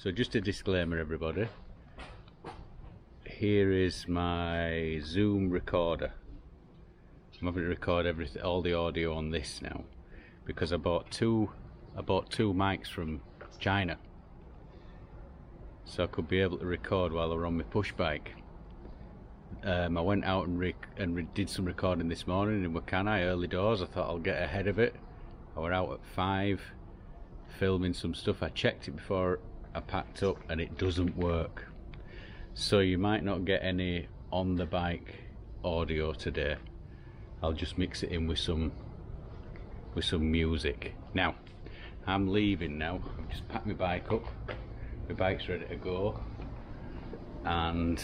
So just a disclaimer, everybody. Here is my Zoom recorder. I'm having to record everything, all the audio on this now, because I bought two mics from China, so I could be able to record while I were on my push bike. I went out and did some recording this morning in Wakkanai, early doors. I thought I'll get ahead of it. I were out at 5 filming some stuff. I checked it before I packed up and it doesn't work, so you might not get any on the bike audio today. I'll just mix it in with some music. Now I'm leaving now. I've just packed my bike up, my bike's ready to go, and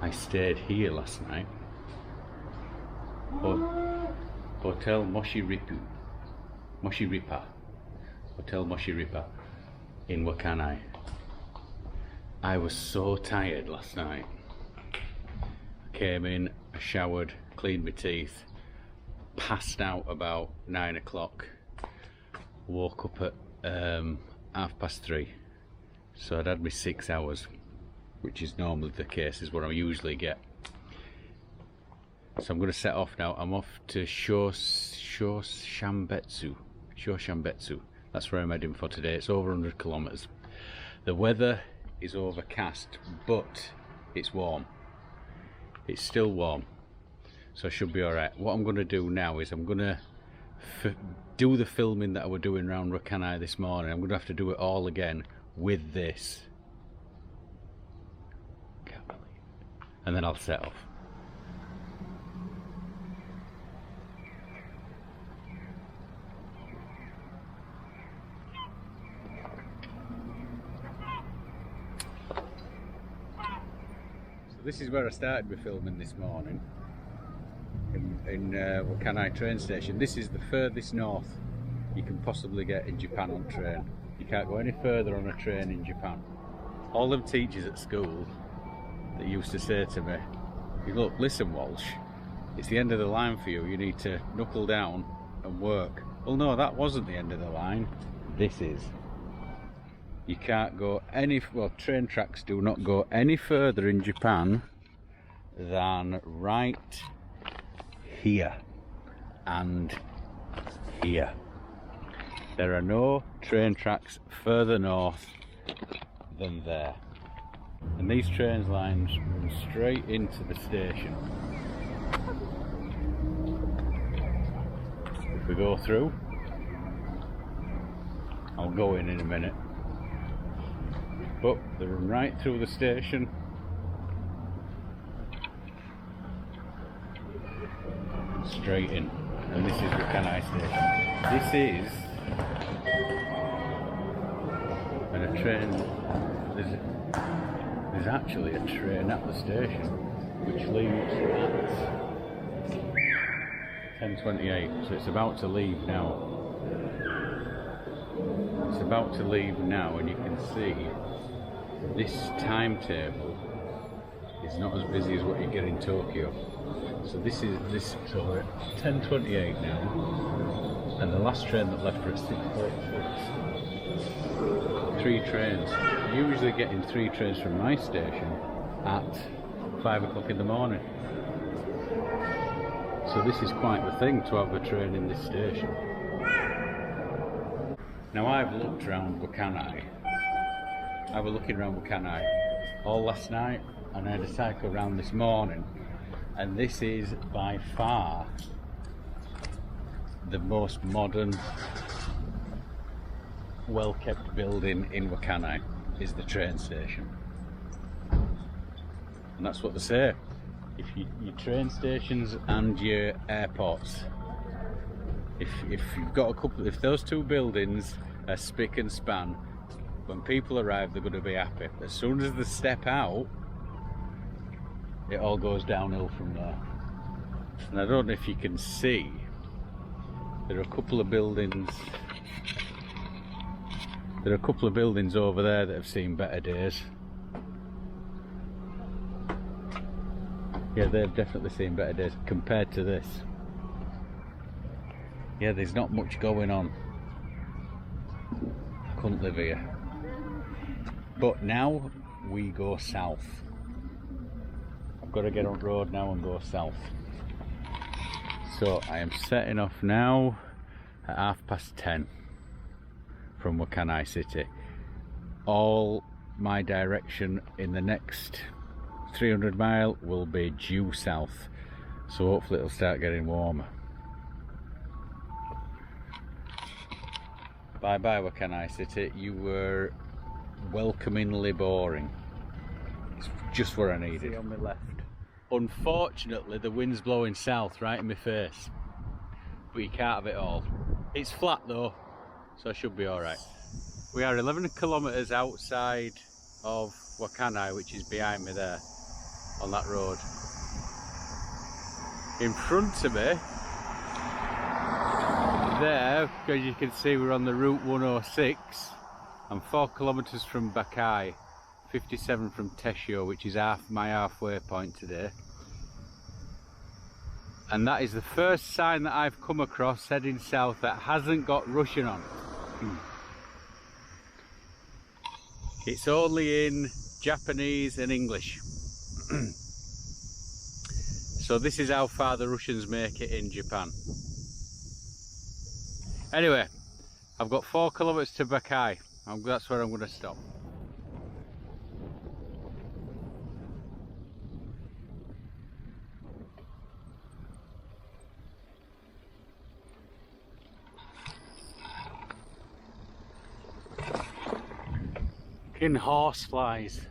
I stayed here last night, Hotel Moshiripa Hotel Moshiripa in Wakkanai. I was so tired last night. I came in, I showered, cleaned my teeth, passed out about 9 o'clock, woke up at 3:30, so I'd had me 6 hours, which is normally the case, is what I usually get. So I'm going to set off now. I'm off to Shosanbetsu. That's where I'm heading for today. It's over 100 kilometers. The weather is overcast, but it's warm. It's still warm, so I should be alright. What I'm going to do now is I'm going to do the filming that I was doing around Wakkanai this morning. I'm going to have to do it all again with this. Can't believe it. And then I'll set off. This is where I started my filming this morning, in Wakkanai train station. This is the furthest north you can possibly get in Japan on train. You can't go any further on a train in Japan. All them teachers at school that used to say to me, look, listen Walsh, it's the end of the line for you, you need to knuckle down and work. Well no, that wasn't the end of the line, this is. You can't go any, well, train tracks do not go any further in Japan than right here and here. There are no train tracks further north than there. And these train lines run straight into the station. If we go through, I'll go in a minute. But they run right through the station, straight in, and this is Wakkanai station. This is, and a train, there's actually a train at the station which leaves at 10:28, so it's about to leave now. It's about to leave now, and you can see this timetable is not as busy as what you get in Tokyo. So so we're at 10:28 now, and the last train that left at 6:46. 3 trains. You're usually getting 3 trains from my station at 5 o'clock in the morning. So this is quite the thing to have a train in this station. Now I've looked around Wakkanai. I was looking around Wakkanai all last night, and I had a cycle around this morning, and this is by far the most modern, well-kept building in Wakkanai, is the train station. And that's what they say. If your train stations and your airports, if you've got a couple, if those 2 buildings are spick and span, when people arrive they're going to be happy. As soon as they step out, it all goes downhill from there. And I don't know if you can see, there are a couple of buildings over there that have seen better days. Yeah, they've definitely seen better days compared to this. Yeah, there's not much going on. couldn't live here. But now we go south. I've got to get on road now and go south. So I am setting off now at 10:30 from Wakkanai city. All my direction in the next 300 mile will be due south. So hopefully it'll start getting warmer. Bye bye Wakkanai city, you were welcomingly boring. It's just what I needed. See on my left. Unfortunately the wind's blowing south right in my face, but you can't have it all. It's flat though, so I should be alright. We are 11 kilometres outside of Wakkanai, which is behind me there on that road. In front of me there, because you can see we're on the route 106. I'm 4 kilometres from Bike-Wakkanai, 57 from Teshio, which is my halfway point today. And that is the first sign that I've come across heading south that hasn't got Russian on. It's only in Japanese and English. So this is how far the Russians make it in Japan. Anyway, I've got 4 kilometres to Bike-Wakkanai. That's where I'm going to stop. In horse flies.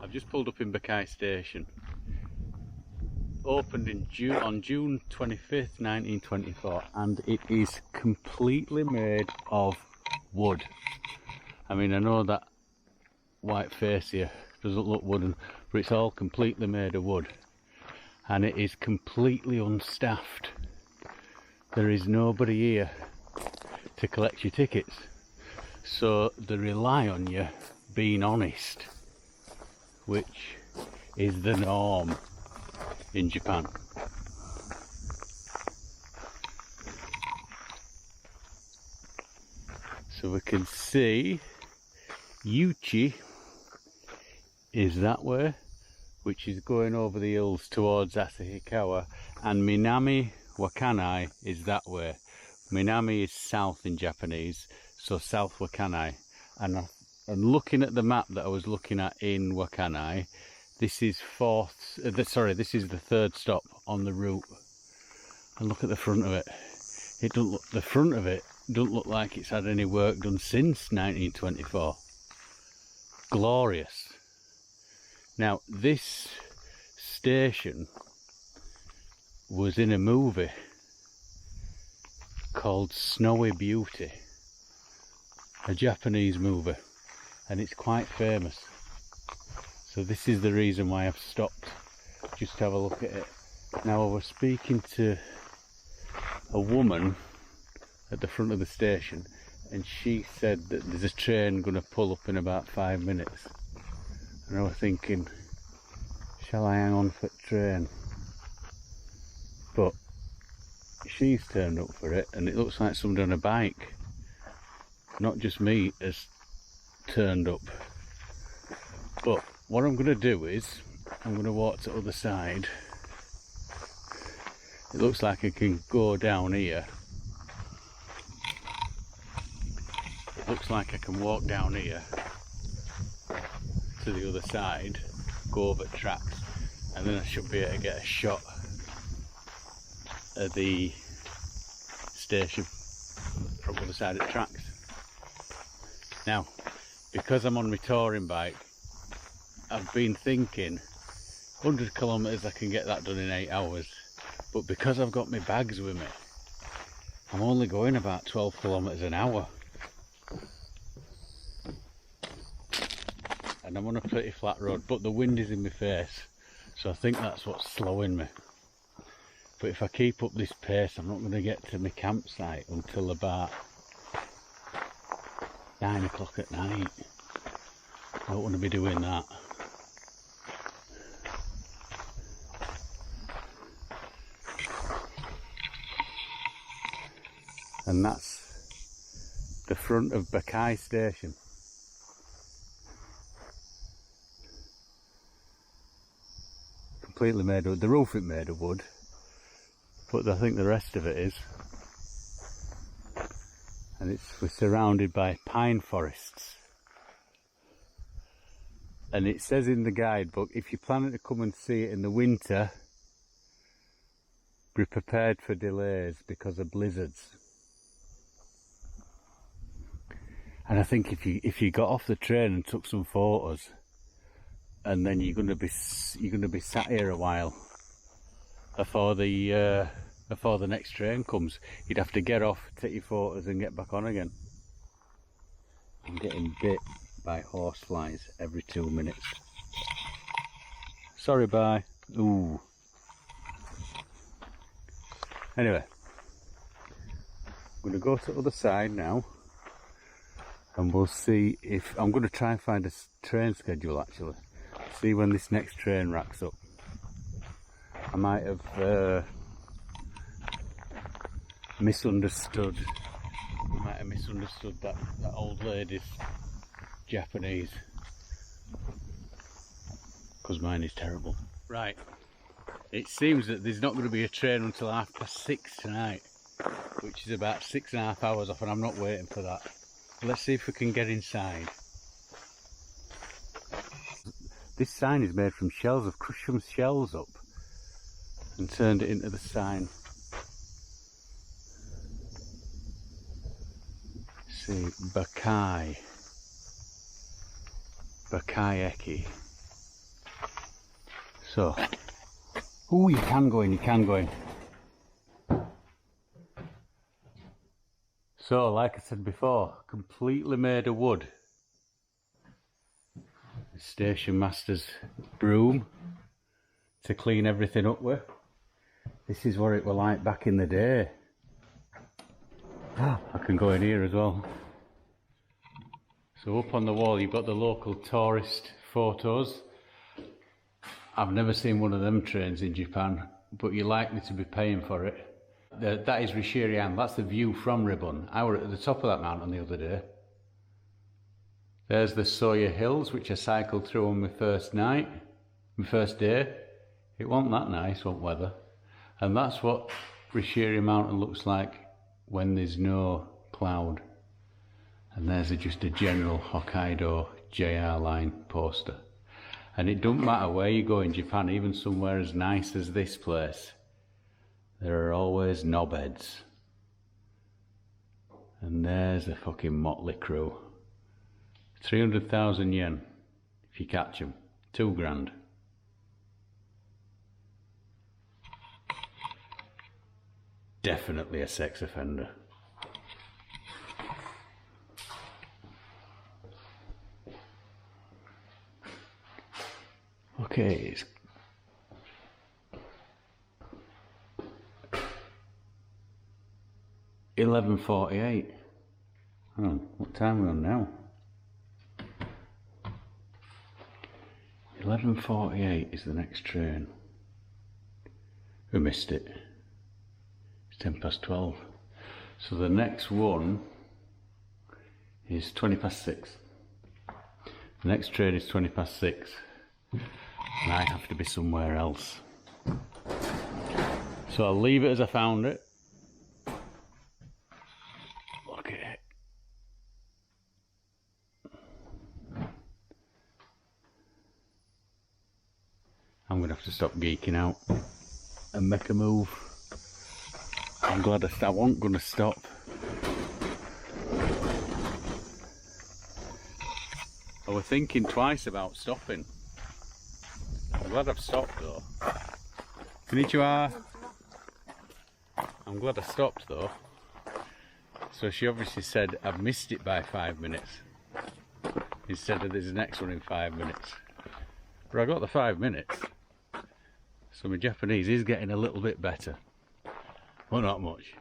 I've just pulled up in Bike-Wakkanai station. Opened in on June 25th, 1924, and it is completely made of wood. I mean, I know that white face here doesn't look wooden, but it's all completely made of wood. And it is completely unstaffed. There is nobody here to collect your tickets. So they rely on you being honest, which is the norm in Japan. So we can see Yuchi is that way, which is going over the hills towards Asahikawa, and Minami Wakkanai is that way. Minami is south in Japanese, so South Wakkanai. And looking at the map that I was looking at in Wakkanai, this is this is the third stop on the route. And look at the front of it. The front of it doesn't look like it's had any work done since 1924. Glorious. Now this station was in a movie called Snowy Beauty, a Japanese movie, and it's quite famous. So this is the reason why I've stopped, just to have a look at it. Now I was speaking to a woman at the front of the station, and she said that there's a train going to pull up in about 5 minutes. And I was thinking, shall I hang on for the train? But she's turned up for it, and it looks like somebody on a bike, not just me, has turned up. But what I'm going to do is I'm going to walk to the other side. It looks like I can go down here. It looks like I can walk down here to the other side, go over tracks, and then I should be able to get a shot at the station from the other side of the tracks. Now, because I'm on my touring bike, I've been thinking 100 kilometres I can get that done in 8 hours, but because I've got my bags with me, I'm only going about 12 kilometres an hour. And I'm on a pretty flat road, but the wind is in my face, so I think that's what's slowing me. But if I keep up this pace, I'm not going to get to my campsite until about 9 o'clock at night. I don't want to be doing that. and that's the front of Wakkanai station. Completely made of, the roof is made of wood, but I think the rest of it is. And we're surrounded by pine forests. And it says in the guidebook, if you're planning to come and see it in the winter, be prepared for delays because of blizzards. And I think if you got off the train and took some photos, and then you're gonna be sat here a while before the next train comes, you'd have to get off, take your photos, and get back on again. I'm getting bit by horseflies every 2 minutes. Sorry, bye. Ooh. Anyway, I'm going to go to the other side now, and we'll see if I'm going to try and find a train schedule actually. See when this next train racks up. I might have misunderstood. I might have misunderstood that old lady's Japanese, because mine is terrible. Right, it seems that there's not going to be a train until 6:30 tonight, which is about 6.5 hours off, and I'm not waiting for that. Let's see if we can get inside. This sign is made from shells. I've crushed some shells up and turned it into the sign. See, Bike-Wakkanai. So, oh, you can go in. So, like I said before, completely made of wood. The station master's broom to clean everything up with. This is what it were like back in the day. I can go in here as well. So up on the wall you've got the local tourist photos. I've never seen one of them trains in Japan, but you're likely to be paying for it. That is Rishirian, that's the view from Ribbon. I were at the top of that mountain the other day. There's the Soya Hills, which I cycled through on my first day. It wasn't that nice, what weather. And that's what Rishiri Mountain looks like when there's no cloud. And there's just a general Hokkaido JR line poster. And it doesn't matter where you go in Japan, even somewhere as nice as this place, there are always knobheads. And there's a fucking motley crew. 300,000 yen if you catch them. 2 grand. Definitely a sex offender. Okay, it's $11:48. Oh, what time are we on now? 11:48 is the next train. We missed it. It's 12:10. So the next one is 6:20. The next train is 6:20. And I have to be somewhere else. So I'll leave it as I found it. Look at it. I'm going to have to stop geeking out and make a move. I'm glad I wasn't going to stop. I was thinking twice about stopping. I'm glad I've stopped though. Konnichiwa. I'm glad I stopped though. So she obviously said I've missed it by 5 minutes instead of there's the next one in 5 minutes. But I got the 5 minutes. So my Japanese is getting a little bit better. Well, not much.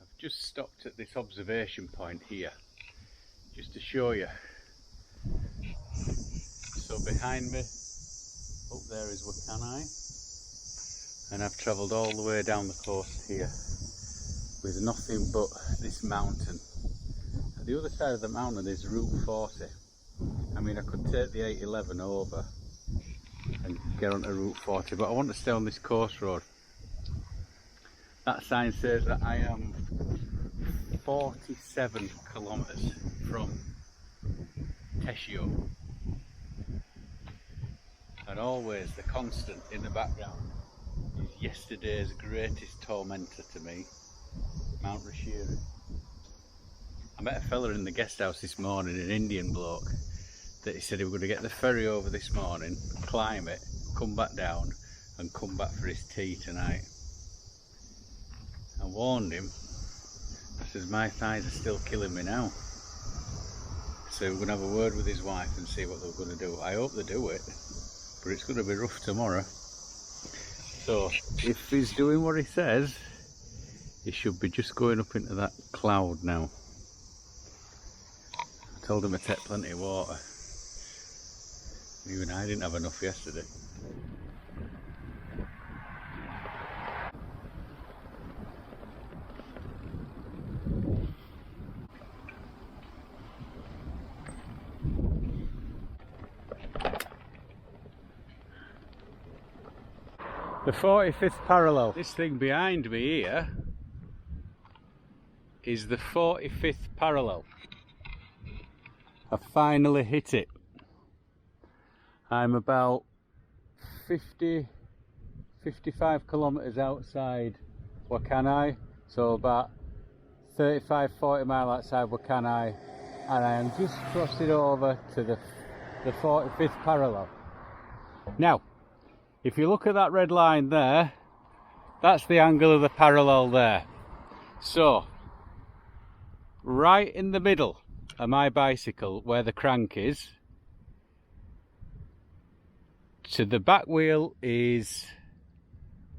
I've just stopped at this observation point here, just to show you. So behind me, up there is Wakkanai, and I've travelled all the way down the coast here with nothing but this mountain. At the other side of the mountain is Route 40. I mean, I could take the 811 over and get onto Route 40, but I want to stay on this coast road. That sign says that I am 47 kilometres from Teshio. And always the constant in the background is yesterday's greatest tormentor to me, Mount Russian. I met a fella in the guest house this morning, an Indian bloke, that he said he was going to get the ferry over this morning, climb it, come back down and come back for his tea tonight. I warned him. I says, my thighs are still killing me now. So we're going to have a word with his wife and see what they're going to do. I hope they do it, but it's going to be rough tomorrow. So if he's doing what he says, he should be just going up into that cloud now. I told him to take plenty of water. Even I didn't have enough yesterday. The 45th parallel. This thing behind me here is the 45th parallel. I finally hit it. I'm about 55 kilometres outside Wakkanai, so about 35-40 miles outside Wakkanai, and I am just crossing over to the 45th parallel. Now, if you look at that red line there, that's the angle of the parallel there. So, right in the middle of my bicycle, where the crank is, to the back wheel is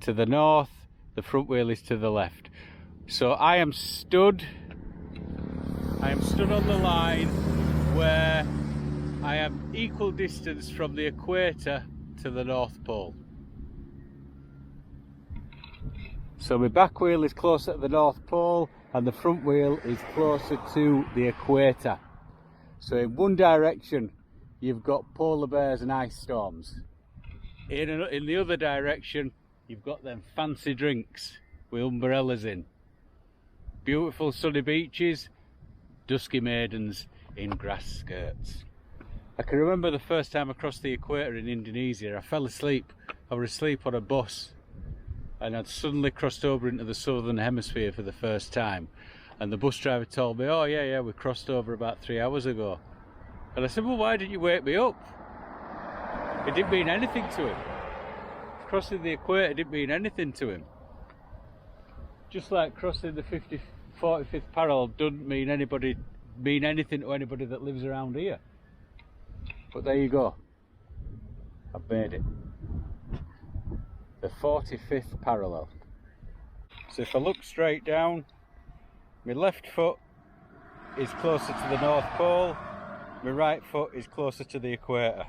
to the north, the front wheel is to the left. So I am stood on the line where I am equal distance from the equator to the North Pole. So my back wheel is closer to the North Pole and the front wheel is closer to the equator. So in one direction you've got polar bears and ice storms. In the other direction you've got them fancy drinks with umbrellas in. Beautiful sunny beaches, dusky maidens in grass skirts. I can remember the first time I crossed the equator in Indonesia. I fell asleep. I was asleep on a bus and I'd suddenly crossed over into the southern hemisphere for the first time, and the bus driver told me, oh yeah, we crossed over about 3 hours ago. And I said, well, why didn't you wake me up? It didn't mean anything to him. Crossing the equator didn't mean anything to him. Just like crossing the 45th parallel doesn't mean anything to anybody that lives around here. But there you go. I've made it. The 45th parallel. So if I look straight down, my left foot is closer to the North Pole, my right foot is closer to the equator.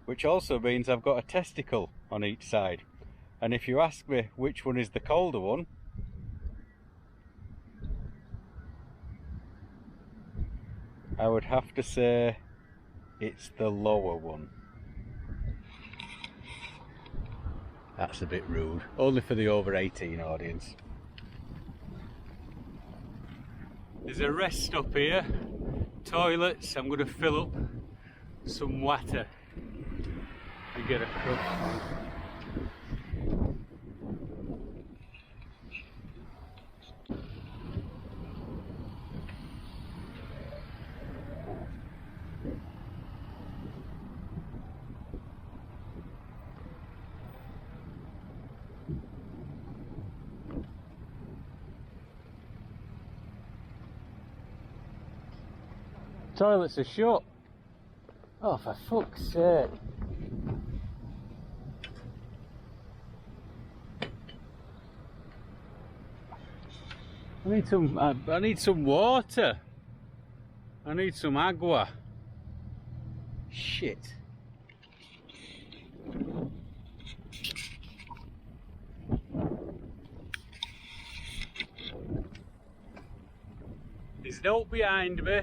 Which also means I've got a testicle on each side. And if you ask me which one is the colder one, I would have to say it's the lower one. That's a bit rude. Only for the over 18 audience. There's a rest stop here. Toilets. I'm going to fill up some water and get across. Toilets are shut. Oh, for fuck's sake. I need some water. I need some agua. Shit. no behind me.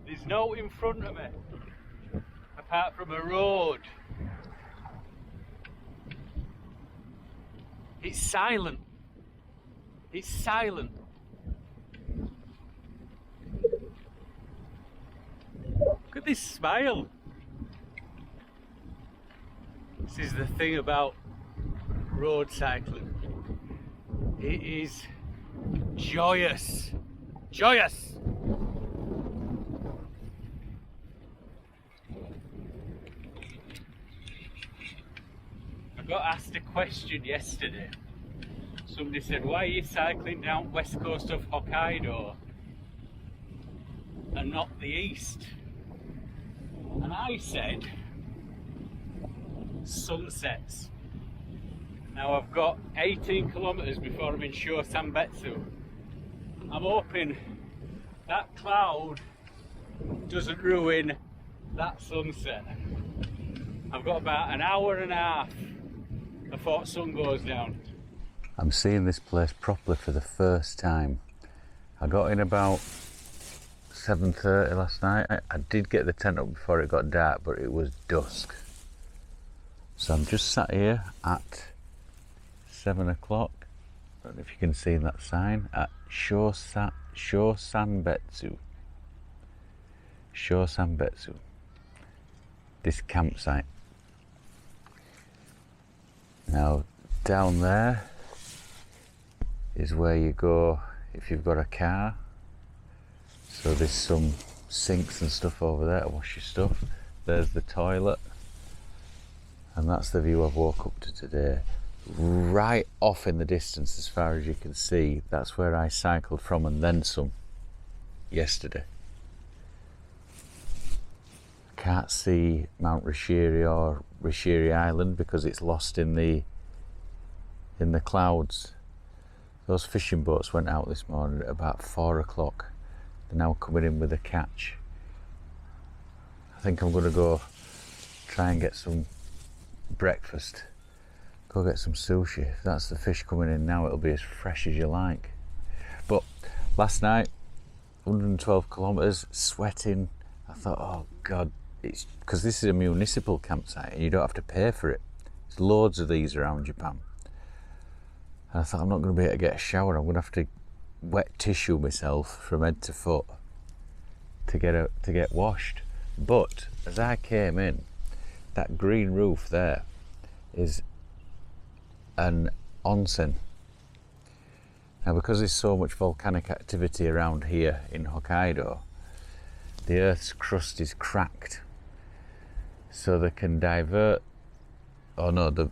There's no in front of me. Apart from a road. It's silent. It's silent. Look at this smile. This is the thing about road cycling. It is joyous. Joyous! I got asked a question yesterday. Somebody said, why are you cycling down west coast of Hokkaido and not the east? And I said, sunsets. Now I've got 18 kilometers before I'm in Shosanbetsu. I'm hoping that cloud doesn't ruin that sunset. I've got about an hour and a half before sun goes down. I'm seeing this place properly for the first time. I got in about 7:30 last night. I did get the tent up before it got dark, but it was dusk. So I'm just sat here at 7 o'clock. I don't know if you can see that sign at Shosanbetsu. Shosanbetsu. This campsite. Now down there is where you go if you've got a car. So there's some sinks and stuff over there to wash your stuff. There's the toilet. And that's the view I've woke up to today. Right off in the distance, as far as you can see, that's where I cycled from and then some yesterday. I can't see Mount Rishiri or Rishiri Island because it's lost in the clouds. Those fishing boats went out this morning at about 4 o'clock. They're now coming in with a catch. I think I'm going to go try and get some breakfast. Go get some sushi. If that's the fish coming in now, it'll be as fresh as you like. But last night, 112 kilometres, sweating. I thought, oh God, it's because this is a municipal campsite and you don't have to pay for it. There's loads of these around Japan. And I thought, I'm not going to be able to get a shower. I'm going to have to wet tissue myself from head to foot to get washed. But as I came in, that green roof there is an onsen. Now because there's so much volcanic activity around here in Hokkaido, the earth's crust is cracked, so they can divert, the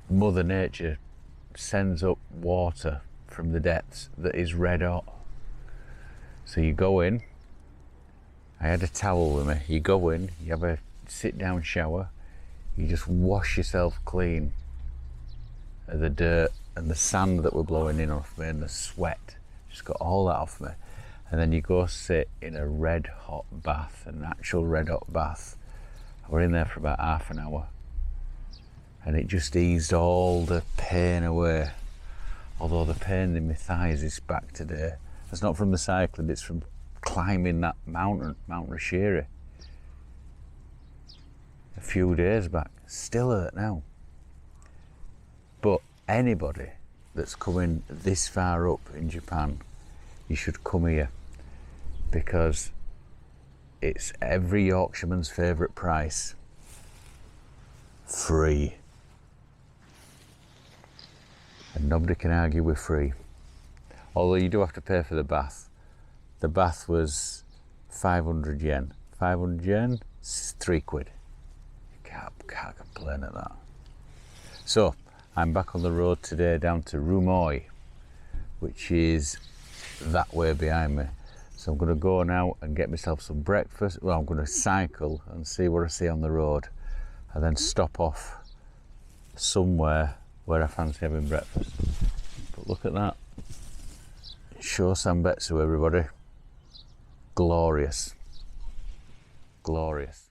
Mother Nature sends up water from the depths that is red hot. So you go in, I had a towel with me, you go in, you have a sit down shower, you just wash yourself clean of the dirt and the sand that were blowing in off me and the sweat, just got all that off me. And then you go sit in a red hot bath, an actual red hot bath. I were in there for about half an hour and it just eased all the pain away. Although the pain in my thighs is back today. It's not from the cycling, it's from climbing that mountain, Mount Rishiri. A few days back, still hurt now. But anybody that's coming this far up in Japan, you should come here because it's every Yorkshireman's favourite price. Free. And nobody can argue with free. Although you do have to pay for the bath. The bath was 500 yen. 500 yen, it's £3. Can't complain at that. So, I'm back on the road today down to Rumoi, which is that way behind me. So I'm going to go now and get myself some breakfast. Well, I'm going to cycle and see what I see on the road and then stop off somewhere where I fancy having breakfast. But look at that. Shosanbetsu, everybody. Glorious. Glorious.